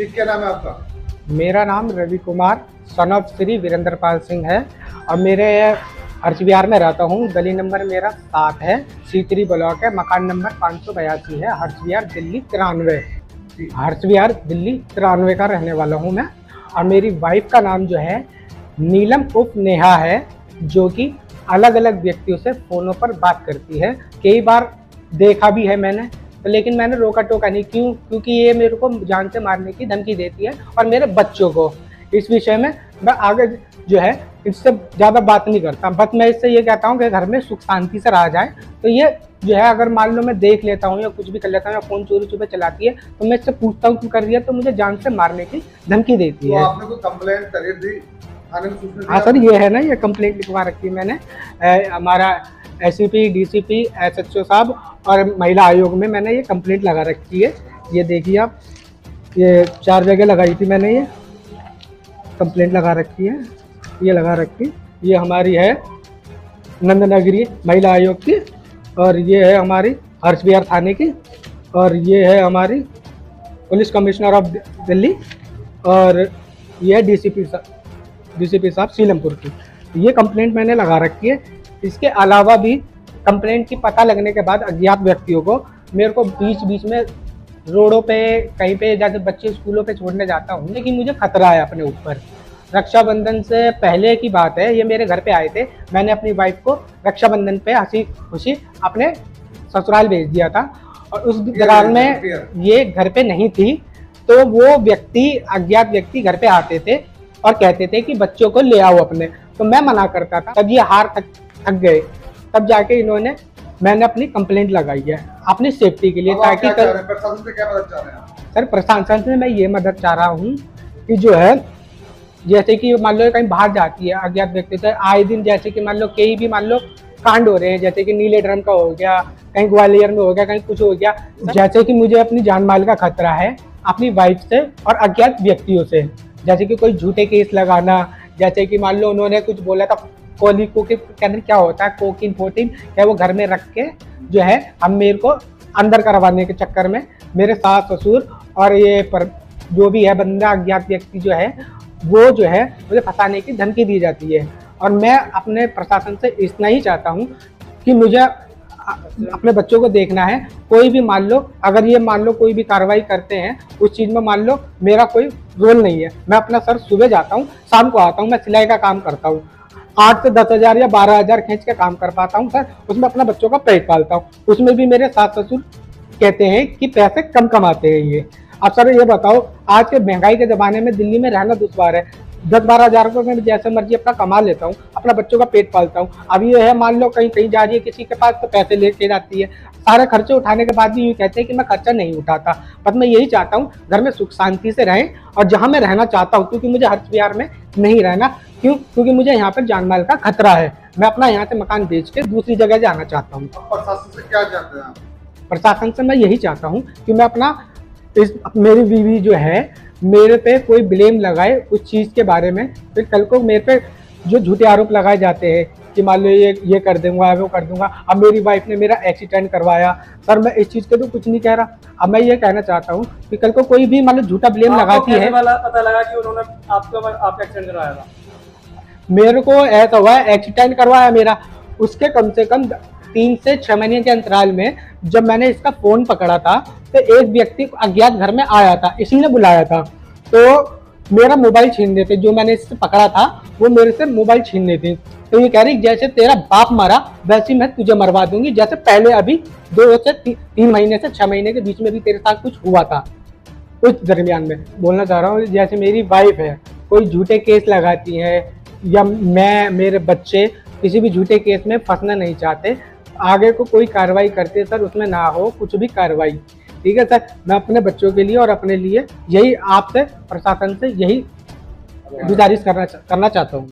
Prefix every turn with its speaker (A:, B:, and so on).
A: जी, क्या नाम है आपका?
B: मेरा नाम रवि कुमार सन ऑफ श्री वीरेंद्र पाल सिंह है और मेरे हर्ष विहार में रहता हूँ। गली नंबर मेरा 7 है, C3 ब्लॉक है, मकान नंबर 582 है, हर्ष विहार दिल्ली 93। हर्ष विहार दिल्ली 93 का रहने वाला हूँ मैं। और मेरी वाइफ का नाम जो है नीलम उर्फ नेहा है, जो कि अलग अलग व्यक्तियों से फ़ोनों पर बात करती है। कई बार देखा भी है मैंने, तो लेकिन मैंने रोका टोका नहीं। क्यों? क्योंकि ये मेरे को जान से मारने की धमकी देती है और मेरे बच्चों को। इस विषय में मैं आगे जो है इससे ज़्यादा बात नहीं करता, बस मैं इससे ये कहता हूँ कि घर में सुख शांति से रहा जाए। तो ये जो है अगर मान लो मैं देख लेता हूँ या कुछ भी कर लेता हूँ या फ़ोन चोरी छुपे चलाती है, तो मैं इससे पूछता हूँ क्यों कर रही है, तो मुझे जान से मारने की धमकी देती
A: तो
B: है।
A: आपने कोई कंप्लेंट करी थी? थाने में सूचना दी
B: हाँ सर,
A: आपने?
B: ये है ना, ये कंप्लेंट लिखवा रखी है मैंने। हमारा SCP, DCP, SHO साहब और महिला आयोग में मैंने ये कंप्लेंट लगा रखी है। ये देखिए आप, ये 4 जगह लगाई थी मैंने, ये कंप्लेंट लगा रखी है, ये लगा रखी। ये हमारी है नंदनगरी महिला आयोग की, और ये है हमारी हर्ष विहार थाने की, और ये है हमारी पुलिस कमिश्नर ऑफ दिल्ली, और ये है DCP साहब सीलमपुर की। ये कंप्लेंट मैंने लगा रखी है। इसके अलावा भी कंप्लेंट की पता लगने के बाद अज्ञात व्यक्तियों को मेरे को बीच बीच में रोडों पे कहीं पे जैसे बच्चे स्कूलों पे छोड़ने जाता हूँ, लेकिन मुझे खतरा है अपने ऊपर। रक्षाबंधन से पहले की बात है, ये मेरे घर पे आए थे। मैंने अपनी वाइफ को रक्षाबंधन पे हंसी खुशी अपने ससुराल भेज दिया था, और उस दौरान में ये घर पे नहीं थी। तो वो व्यक्ति, अज्ञात व्यक्ति घर पे आते थे और कहते थे कि बच्चों को ले आओ अपने, तो मैं मना करता था। तब ये हार थक गए, तब जाके मैंने अपनी कंप्लेंट लगाई है अपनी सेफ्टी के लिए, ताकि
A: प्रशासन से क्या मदद चाह रहे हैं आप?
B: सर, प्रशासन से मैं ये मदद चाह रहा हूँ कि जो है, जैसे कि मान लो कहीं बाहर जाती है अज्ञात व्यक्ति, तो आए दिन जैसे कि मान लो कई भी मान लो कांड हो रहे हैं, जैसे कि नीले ड्रम का हो गया, कहीं ग्वालियर में हो गया, कहीं कुछ हो गया। जैसे कि मुझे अपनी जान माल का खतरा है अपनी वाइफ से और अज्ञात व्यक्तियों से, जैसे कि कोई झूठे केस लगाना, जैसे कि मान लो उन्होंने कुछ बोला था कोलिको के अंदर क्या होता है, कोकीन 14, क्या वो घर में रख के जो है हम मेरे को अंदर करवाने के चक्कर में मेरे सास ससुर और ये पर जो भी है बंदा अज्ञात व्यक्ति जो है, वो जो है मुझे फंसाने की धमकी दी जाती है। और मैं अपने प्रशासन से इतना ही चाहता हूँ कि मुझे अपने बच्चों को देखना है। कोई भी मान लो, अगर ये मान लो कोई भी कार्रवाई करते हैं उस चीज़ में, मान लो मेरा कोई रोल नहीं है। मैं अपना सर सुबह जाता हूँ, शाम को आता हूँ, मैं सिलाई का काम करता हूँ, 8 से 10,000 या 12,000 खींच के काम कर पाता हूँ सर। उसमें अपना बच्चों का पेट पालता हूँ। उसमें भी मेरे सास ससुर कहते हैं कि पैसे कम कमाते हैं ये। अब सर ये बताओ, आज के महंगाई के ज़माने में दिल्ली में रहना दुश्वार है। 10-12 हज़ार रुपये में जैसे मर्जी अपना कमा लेता हूँ, अपना बच्चों का पेट पालता हूँ। अब ये है मान लो कहीं कहीं जा रही है किसी के पास, तो पैसे लेके जाती है। सारे खर्चे उठाने के बाद भी यूँ कहते हैं कि मैं खर्चा नहीं उठाता। बस मैं यही चाहता हूँ घर में सुख शांति से रहें, और जहाँ मैं रहना चाहता हूँ, क्योंकि मुझे हर्ष विहार में नहीं रहना। क्यों? क्योंकि मुझे यहाँ पर जान माल का खतरा है। मैं अपना यहाँ से मकान बेच के दूसरी जगह जाना चाहता हूँ।
A: प्रशासन से क्या चाहते हैं आप?
B: प्रशासन से मैं यही चाहता हूँ कि मैं अपना मेरी बीवी जो है मेरे पे कोई ब्लेम लगाए उस चीज़ के बारे में। फिर कल को मेरे पे जो झूठे आरोप लगाए जाते हैं कि मान लो ये कर दूंगा, वो कर दूंगा। अब मेरी वाइफ ने मेरा एक्सीडेंट करवाया सर, मैं इस चीज़ के तो कुछ नहीं कह रहा। अब मैं ये कहना चाहता हूँ कि कल को कोई भी मान लो झूठा ब्लेम लगाती है।
C: पता लगा कि उन्होंने आपका एक्सीडेंट करवाया था?
B: मेरे को ऐसा हुआ है, एक्सीडेंट करवाया मेरा, उसके कम से कम 3 से 6 महीने के अंतराल में जब मैंने इसका फ़ोन पकड़ा था, तो एक व्यक्ति अज्ञात घर में आया था, इसी ने बुलाया था। तो मेरा मोबाइल छीन लेते, जो मैंने इससे पकड़ा था वो मेरे से मोबाइल छीन लेते। तो ये कह रही जैसे तेरा बाप मरा वैसे मैं तुझे मरवा दूंगी, जैसे पहले अभी 2 से 3 महीने से 6 महीने के बीच में भी तेरे साथ कुछ हुआ था। उस दरमियान में बोलना चाह रहा हूँ, जैसे मेरी वाइफ है कोई झूठे केस लगाती है, या मेरे बच्चे किसी भी झूठे केस में फंसना नहीं चाहते, आगे को कोई कार्रवाई करते सर उसमें ना हो कुछ भी कार्रवाई। ठीक है सर, मैं अपने बच्चों के लिए और अपने लिए यही आपसे प्रशासन से यही गुजारिश करना चाहता हूँ।